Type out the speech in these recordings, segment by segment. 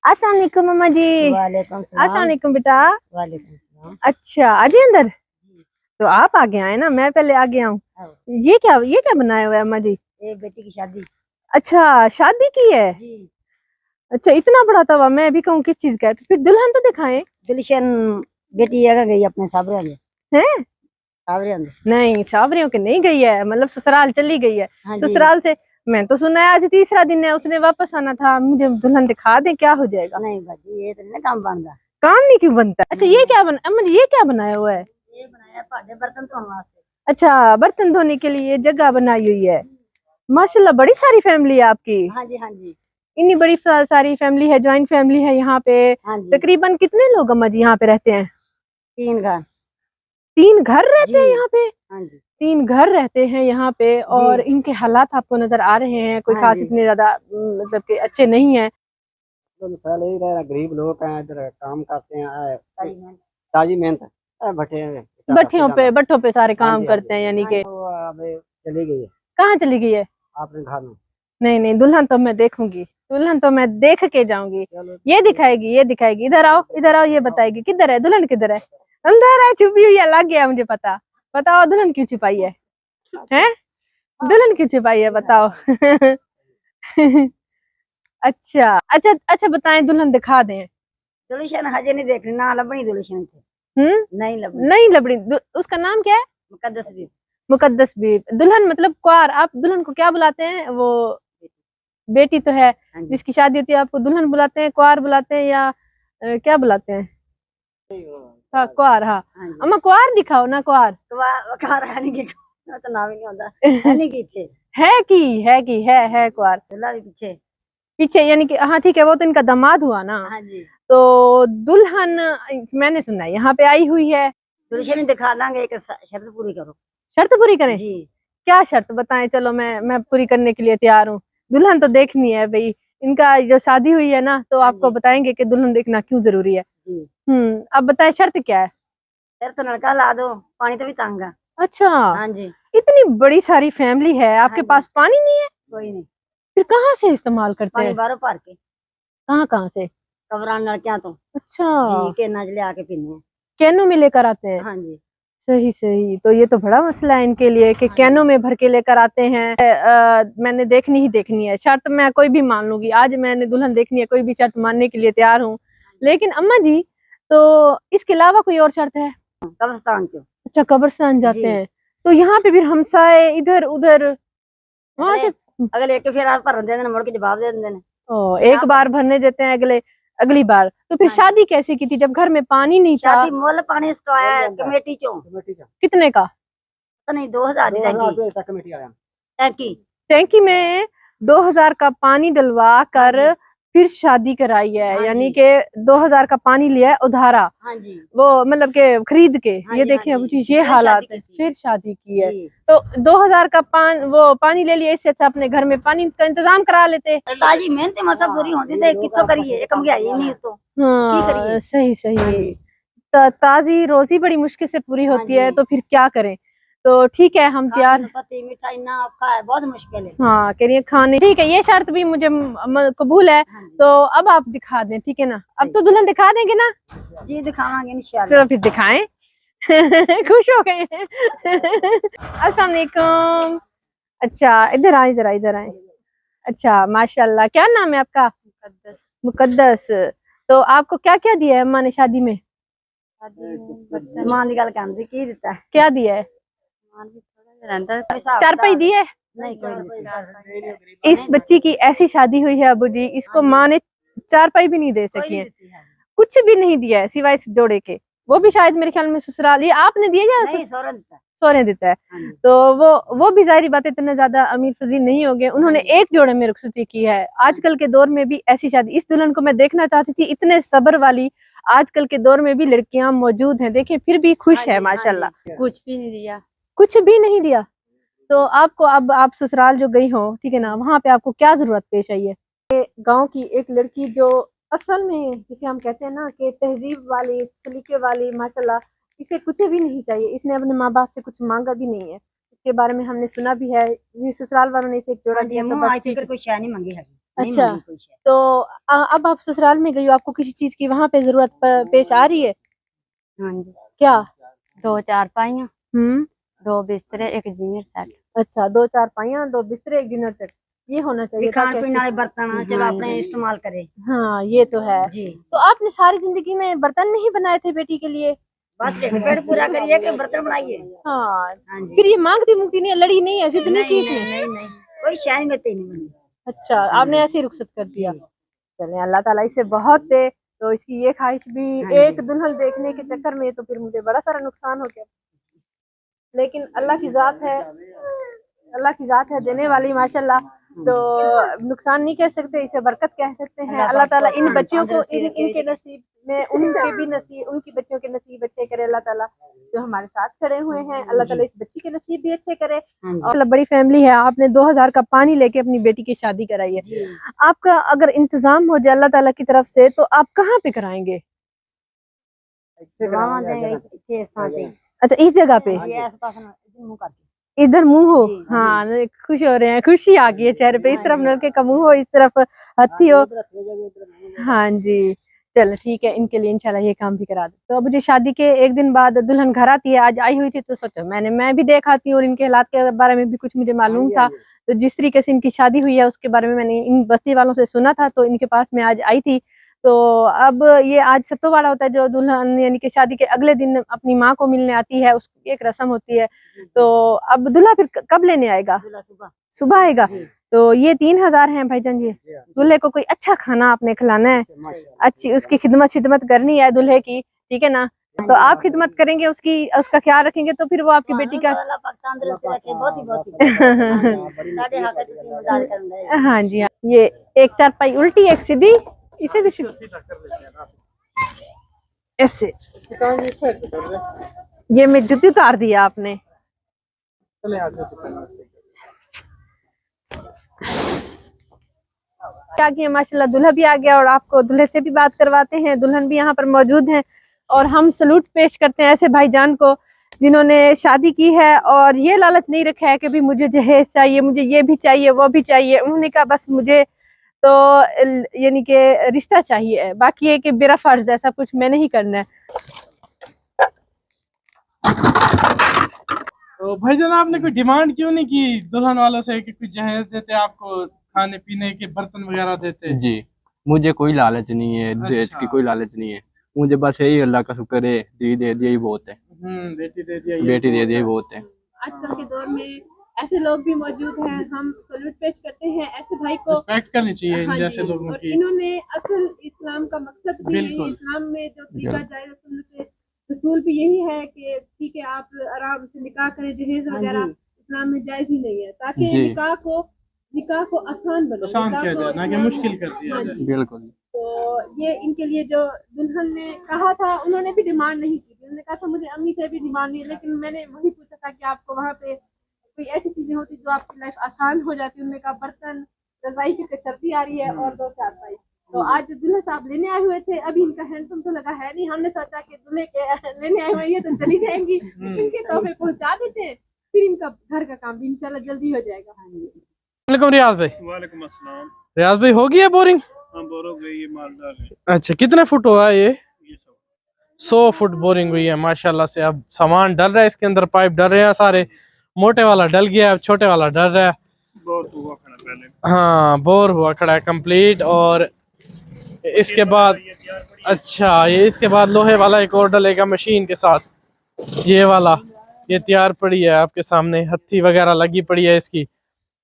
अस्सलाम वालेकुम मम्मा जी। वालेकुम अस्सलाम सलाम। वालेकुम बेटा। वालेकुम सलाम। अच्छा आजी अंदर। तो आप आगे आए ना, मैं पहले आगे आऊँ। ये क्या बनाया हुआ है अम्मा जी? एक बेटी की शादी। अच्छा शादी की है। जी। अच्छा इतना बड़ा तवा, मैं अभी कहूँ किस चीज का है, तो फिर दुल्हन तो दिखाएं। गुलशन बेटी अगर गई अपने साबरे में। हैं? साबरे में। नहीं सावरियों के नहीं गई है, मतलब ससुराल चली गई है। हाँ जी। ससुराल से मैं तो सुना है आज तीसरा दिन है, उसने वापस आना था। मुझे दुल्हन दिखा दे, क्या हो जाएगा? नहीं बाजी ये तो नहीं काम बनता। काम नहीं क्यों बनता? अच्छा ये क्या बना अम्मा जी, ये क्या बनाया हुआ है? ये बनाया भांडे बर्तन धोने वास्ते। अच्छा बर्तन धोने के लिए जगह बनाई हुई है। माशाल्लाह बड़ी सारी फैमिली है आपकी। हाँ जी हाँ जी। इतनी बड़ी सारी फैमिली है, ज्वाइंट फैमिली है यहाँ पे। हाँ जी। तकरीबन कितने लोग अम्मा जी यहाँ पे रहते हैं? 3 घर। 3 घर रहते हैं जी। यहाँ पे? हाँ जी। 3 घर रहते हैं यहाँ पे, और जी। इनके हालात आपको नजर आ रहे हैं, कोई हाँ खास जी। इतने ज्यादा मतलब के अच्छे नहीं है। तो मिसाल यही रहा, गरीब लोग हैं, इधर काम करते हैं, सारी मेहनत। ताजी मेहनत है, भट्टे बट्ठों पे सारे हाँ काम जी हाँ करते जी। हैं, यानी कि। तो अब चली गई है कहाँ चली गई है? आपने घर में। नहीं नहीं, दुल्हन तो मैं देखूंगी, दुल्हन तो मैं देख के जाऊंगी। चलो ये दिखाएगी, ये दिखाएगी। इधर आओ, इधर आओ, ये बताएगी किधर है दुल्हन, किधर है? अंदर है, छुपी हुई है, लग गया मुझे पता। बताओ दुल्हन क्यों छिपाई है? हैं? दुल्हन क्यों छिपाई है बताओ? अच्छा अच्छा अच्छा, बताएं, दुल्हन दिखा दें। गुलशन हजे नहीं देखनी ना लबनी गुलशन थे। नहीं लबनी। नहीं लबड़ी उसका नाम क्या है? मुकद्दस भी। मुकद्दस बीब। दुल्हन मतलब कुआर। आप दुल्हन को क्या बुलाते हैं? वो बेटी तो है, हाँ जी। जिसकी शादी होती है आपको दुल्हन बुलाते हैं, कुआर बुलाते हैं, या क्या बुलाते हैं? हाँ कुआर, हाँ। हाँ जी। अम्मा कुआर दिखाओ ना, कुआर। तो कहा रहा नहीं कि तो नाम ही नहीं होता। है नहीं की थे। है कुआर। दूल्हा भी पीछे। पीछे यानी कि, हाँ ठीक है, वो तो इनका दामाद हुआ ना। हाँ जी। तो दुल्हन मैंने सुना है यहाँ पे आई हुई है। गुलशन दिखा देंगे, एक शर्त पूरी करो। शर्त पूरी करें? जी। क्या शर्त बताएं, चलो मैं पूरी करने के लिए तैयार हूँ। दुल्हन तो देखनी है भाई, इनका जो शादी हुई है ना, तो हाँ आपको जी। बताएंगे कि दुल्हन देखना क्यों जरूरी है। जी। अब बताएं शर्त क्या है? शर्त नलका ला दो, पानी तो भी तंग है। अच्छा हाँ जी। इतनी बड़ी सारी फैमिली है, हाँ आपके जी। पास पानी नहीं है? कोई नहीं। फिर कहाँ से इस्तेमाल करते पानी हैं? बाहरों भर के कहाँ कहाँ से? कबरान नलकियां तो। अच्छा जी के नजले आके पीने हैं। कैनों में लेकर आते हैं? हाँ जी। सही सही, तो ये तो बड़ा मसला है इनके लिए कि हाँ कैनों में भर के लेकर आते हैं। मैंने देखनी ही देखनी है, शर्त मैं कोई भी मान लूंगी। आज मैंने दुल्हन देखनी है, कोई भी शर्त मानने के लिए तैयार हूँ। लेकिन अम्मा जी, तो इसके अलावा कोई और शर्त है? कब्रिस्तान क्यों। अच्छा कब्रिस्तान जाते जी। हैं, तो यहाँ पे फिर हमसाए इधर उधर वहां अगले से। अगले एक फिर आप भर देने मुड़ के जवाब दे देने। एक बार भरने देते हैं, अगली बार। तो फिर हाँ जी। शादी कैसे की थी जब घर में पानी नहीं था? शादी मोल पानी सटवाया है कमेटी चो। कमेटी का कितने का? तो नहीं 2000 दी 2000 टैंकी। रुपये तक कमेटी आया। टैंकी। टैंकी में 2000 का पानी डलवा हाँ कर जी। फिर शादी कराई है, हाँ यानी जी। कि 2000 का पानी लिया है उधारा, हाँ जी। वो मतलब के खरीद के। हाँ ये जी। हाँ देखिए अब जी। जी, ये फिर हालात शादी है, की थी। फिर शादी की है। जी। तो 2000 का वो पानी ले लिया, इससे अच्छा अपने घर में पानी का इंतजाम करा लेते। ताजी मेहनत मसा पूरी होती थे, कितो करिए, एक महंगाई नहीं तो की करिए। हाँ सही हाँ सही। जी। ताजी रोजी बड़ी मुश्किल से पूरी हाँ होती जी। है, तो फिर क्या करें? तो ठीक है, हम तैयार। खाने पति मिठाई ना आपका है, बहुत मुश्किल है। हाँ करिए खाने, ठीक है, ये शर्त भी मुझे कबूल है। हाँ जी। तो अब आप दिखा दें, ठीक है ना? अब सही। तो दुल्हन दिखा देंगे ना? जी दिखावांगे तो इंशाल्लाह। फिर दिखाएं। खुश हो गए हैं। अस्सलाम वालेकुम। अच्छा इधर आए, इधर आए, इधर आए। अच्छा माशाल्लाह, क्या नाम है आपका? मुकद्दस। मुकद्दस। तो आपको क्या क्या दिया है अम्मा ने शादी में? सामान निकाल के आंदी की देता है। क्या दिया है? सामान भी थोड़ा रहता है, पैसा चारपाई दी है? नहीं कोई नहीं। इस बच्ची की ऐसी शादी हुई है अबू जी, इसको माँ ने चारपाई भी नहीं दे कोई सकी नहीं है, देती है। कुछ भी नहीं दिया है सिवाय इस जोड़े के। वो भी शायद मेरे ख्याल में ससुराल, ये आपने दिया या नहीं सोरा देता है। सोने देता है? हाँ जी। तो वो भी जाहिर बात है इतने ज्यादा अमीर फजील नहीं हो गए, उन्होंने एक जोड़े में रुखसती की है। आजकल के दौर में भी ऐसी शादी, इस दुल्हन को मैं देखना चाहती थी, इतने सब्र वाली आजकल के दौर में भी लड़कियां मौजूद हैं, देखें फिर भी खुश है माशाल्लाह। कुछ भी नहीं दिया। कुछ भी नहीं दिया? तो आपको, अब आप ससुराल जो गई हो, ठीक है ना, वहां पे आपको क्या जरूरत पेश आई है? गांव की एक लड़की जो असल में जिसे हम कहते हैं ना कि तहजीब वाली, सलीके वाली, माशाल्लाह, इसे कुछ भी नहीं चाहिए, इसने अपने माँ बाप से कुछ मांगा भी नहीं है। इसके बारे में हमने सुना भी है, ये ससुराल वालों ने इसे एक जोड़ा हाँ जी, दिया तो मुँह बस आज ठीक तक है। कोई शय नहीं मांगी है। अच्छा, मांगी कोई शय। तो अब आप ससुराल में गई हो, आपको किसी चीज की वहां पे जरूरत पेश आ रही है? हाँ जी, क्या? 2 चारपाइयां, हम्म, 2 बिस्तर, 1 डिनर सेट। अच्छा, 2 चारपाइयां, 2 बिस्तरे, 1 डिनर सेट, ये होना चाहिए खान ताकि पीने वाले बर्तन चलो अपने इस्तेमाल करे हाँ ये तो है। जी। तो आपने सारी जिंदगी में बर्तन नहीं बनाए थे बेटी के लिए? बस के पेट पूरा करिए कि बर्तन बनाइए। हाँ, हाँ जी। फिर ये मांगती मुंगती नहीं है, लड़ी नहीं है, जिद नहीं की नहीं इसने? नहीं नहीं, कोई शय में नहीं बनी। अच्छा, आपने ऐसे ही रुखसत कर दिया। चले, अल्लाह ताला इसे बहुत दे। तो इसकी ये ख्वाहिश भी एक दुल्हन देखने के चक्कर में तो फिर मुझे बड़ा सारा नुकसान हो गया, लेकिन अल्लाह की जात है, अल्लाह की जात है देने वाली माशाल्लाह। तो नुकसान नहीं कह सकते, इसे बरकत कह सकते हैं। अल्लाह ताला इन बच्चियों को इनके नसीब में, उनके भी नसीब, उनकी बच्चियों के नसीब अच्छे करे अल्लाह ताला। जो हमारे साथ खड़े हुए हैं, अल्लाह ताला इस बच्ची के नसीब भी अच्छे करे। और बड़ी फैमिली है, आपने 2000 का पानी लेके अपनी बेटी की शादी कराई है। आपका अगर इंतजाम हो जाए अल्लाह ताला की तरफ से तो आप कहाँ पे कराएंगे? अच्छा, इस जगह पे, इधर मुंह हो। हाँ, खुश हो रहे हैं, खुशी आ गई है चेहरे पे। इस तरफ नलके का मुंह हो, इस तरफ हथी हो। हाँ जी, चलो ठीक है, इनके लिए इंशाल्लाह ये काम भी करा दो। तो अब मुझे शादी के एक दिन बाद दुल्हन घर आती है। आज आई हुई थी तो सोचा मैं भी देख आती हूँ, और इनके हालात के बारे में भी कुछ मुझे मालूम था। तो जिस तरीके से इनकी शादी हुई है उसके बारे में मैंने इन बस्ती वालों से सुना था, तो इनके पास मैं आज आई थी। तो अब ये आज सत्तोवाड़ा होता है, जो दुल्हन यानी कि शादी के अगले दिन अपनी माँ को मिलने आती है, उसकी एक रस्म होती है। तो अब दूल्हा फिर कब लेने आएगा? सुबह आएगा। तो ये 3000 हैं भाईजान जी। दूल्हे को कोई अच्छा खाना आपने खिलाना है, अच्छी उसकी खिदमत करनी है दूल्हे की, ठीक है ना? तो आप खिदमत करेंगे उसकी, उसका ख्याल रखेंगे, तो फिर वो आपकी बेटी का हाँ जी हाँ। ये एक चारपाई उल्टी, एक सीधी, इसे भी ऐसे। ये मैं जूती उतार दिया आपने। आ गया माशाल्लाह, दूल्हा भी आ गया, और आपको दूल्हे से भी बात करवाते हैं। दुल्हन भी यहाँ पर मौजूद हैं, और हम सलूट पेश करते हैं ऐसे भाईजान को जिन्होंने शादी की है और ये लालच नहीं रखा है कि भी मुझे जहेज चाहिए, मुझे ये भी चाहिए, वो भी चाहिए। उन्होंने कहा बस मुझे तो यानी कि रिश्ता चाहिए, बाकी है कि मेरा फर्ज है, सब कुछ मैंने ही करना है। तो भाईजान आपने कोई डिमांड क्यों नहीं की दुल्हन वालों से कि कुछ जहेज देते, आपको खाने पीने के बर्तन वगैरह देते? जी, मुझे कोई लालच नहीं है, दहेज की कोई लालच नहीं है। मुझे बस यही अल्लाह का शुक्र है, दी दे दिया ही बहुत है। बेटी दे दिया, बेटी दे दिया ही बहुत है। आजकल के दौर में ऐसे लोग भी मौजूद हैं, हम सल्यूट पेश करते हैं ऐसे भाई को। रिस्पेक्ट करनी चाहिए इन हाँ जैसे लोगों की। इन्होंने असल इस्लाम का मकसद भी, इस्लाम में जो तरीका जायज सुन्नत रसूल भी यही है कि ठीक है आप आराम से निकाह करें, जहेज वगैरह इस्लाम में जायज ही नहीं है, ताकि निकाह को आसान बने, आसान किया जाए, ना कि मुश्किल कर दिया जाए। बिल्कुल। तो ये इनके लिए जो दुल्हन ने कहा था, उन्होंने भी डिमांड नहीं की। उन्होंने कहा था मुझे अम्मी से भी डिमांड नहीं, लेकिन मैंने वही पूछा था कि आपको वहाँ पे कोई ऐसी चीजें होती जो आपकी लाइफ आसान हो जाती। उन्होंने कहा बर्तन, रजाई की सर्दी आ रही है, और 2 चारपाई। तो आज दूल्हे साहब लेने आए हुए थे, अभी इनका हैंडपम्प तो लगा है नहीं। हमने सोचा कि दूल्हे के लेने आए हुए तो चली जाएंगी, इनके तोहफे पहुंचा देते हैं, फिर इनका घर का काम भी इंशाल्लाह जल्दी हो जाएगा। रियाज भाई, वालेकुम अस्सलाम। रियाज भाई हो गया बोरिंग? हाँ, बोर हो गई, ये मालदार है। अच्छा, कितने फुट हुआ ये? 100 फुट बोरिंग हुई है माशाल्लाह से। अब सामान डल रहा है इसके अंदर, पाइप डल रहे हैं सारे। मोटे वाला डल गया, अब छोटे वाला डल रहा है। बोर हुआ खड़ा पहले। हाँ, बोर हुआ खड़ा है कंप्लीट। और इसके बाद अच्छा, ये इसके बाद लोहे वाला एक और डलेगा मशीन के साथ। ये वाला ये तैयार पड़ी है आपके सामने, हत्थी वगैरह लगी पड़ी है इसकी।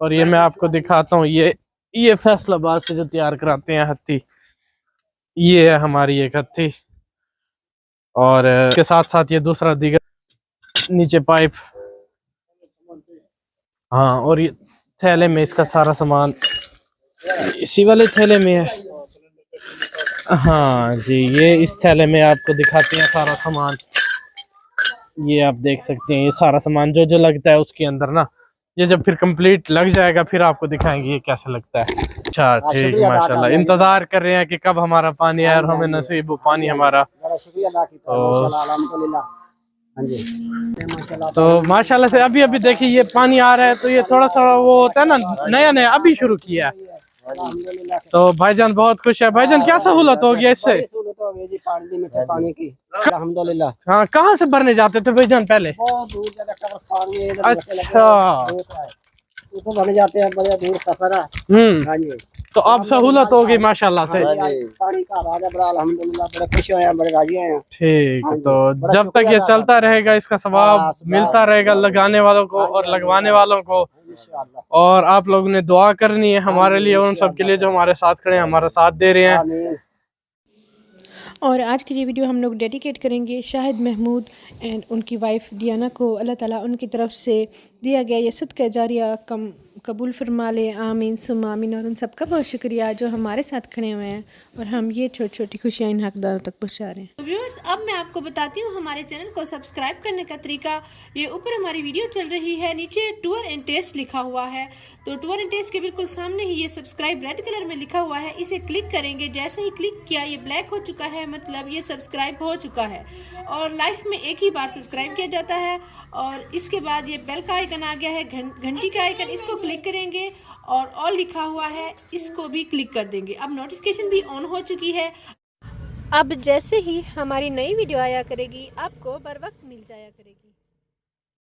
और ये मैं आपको दिखाता हूँ, ये फैसलाबाद से जो तैयार कराते हैं हत्थी, ये है हमारी एक हत्थी। और इसके साथ साथ ये दूसरा दीगर नीचे पाइप। हाँ, और ये थैले में इसका सारा सामान इसी वाले थैले में है। हाँ जी, ये इस थैले में आपको दिखाते हैं सारा सामान। ये आप देख सकते हैं, ये सारा सामान जो जो लगता है उसके अंदर ना। ये जब फिर कंप्लीट लग जाएगा फिर आपको दिखाएंगे ये कैसे लगता है। अच्छा ठीक, माशाल्लाह। इंतजार कर रहे हैं कि कब हमारा पानी आए और हमें नसीब हो पानी हमारा। तो माशाल्लाह से अभी अभी देखिए ये पानी आ रहा है, तो ये थोड़ा सा वो होता है ना, नया नया अभी शुरू किया है। अल्हम्दुलिल्लाह। तो भाईजान बहुत खुश है। भाईजान क्या सहूलत हो गया इससे? बड़ी सहूलत हो गई जी पानी मीठे पानी की अल्हम्दुलिल्लाह। हाँ, कहाँ से भरने जाते थे भाईजान पहले? बहुत दूर जगह कब्रिस्तान में इधर अच्छा। तो बन जाते हैं, बड़े दूर सफर है। हाँ जी। तो अब सहूलत हो गई माशाल्लाह से। पानी का राजा बड़ा अल्हम्दुलिल्लाह, बड़े खुश हुए हैं, बड़े राजी हैं। ठीक, हाँ जी, तो बड़ा जब तक ये शुक्रिया चलता रहेगा इसका सवाब हाँ, मिलता रहेगा लगाने वालों को और लगवाने वालों को। इंशाअल्लाह। और आप लोगों ने दुआ करनी है हमारे लिए और उन सब के लिए जो हमारे साथ खड़े हैं, हमारा साथ दे रहे हैं। आमीन। और आज की ये वीडियो हम लोग डेडिकेट करेंगे शाहिद महमूद एंड उनकी वाइफ डियाना को। अल्लाह ताला उनकी तरफ से दिया गया ये सदका जारिया कबूल फरमा ले, आमीन सुम्मा आमीन। और उन सब का बहुत शुक्रिया जो हमारे साथ खड़े हुए हैं और हम ये छोटी छोटी खुशियाँ इन हकदारों तक पहुँचा रहे हैं। तो व्यूअर्स, अब मैं आपको बताती हूँ हमारे चैनल को सब्सक्राइब करने का तरीका। ये ऊपर हमारी वीडियो चल रही है, नीचे टूर एंड टेस्ट लिखा हुआ है, तो टूर एंड टेस्ट के बिल्कुल सामने ही ये सब्सक्राइब रेड कलर में लिखा हुआ है, इसे क्लिक करेंगे। जैसे ही क्लिक किया ये ब्लैक हो चुका है, मतलब ये सब्सक्राइब हो चुका है। और लाइफ में एक ही बार सब्सक्राइब किया जाता है। और इसके बाद ये बेल का आइकन आ गया है, घंटी का आइकन, इसको क्लिक करेंगे और ऑल लिखा हुआ है, इसको भी क्लिक कर देंगे। अब नोटिफिकेशन भी ऑन हो चुकी है। अब जैसे ही हमारी नई वीडियो आया करेगी आपको बर वक्त मिल जाया करेगी।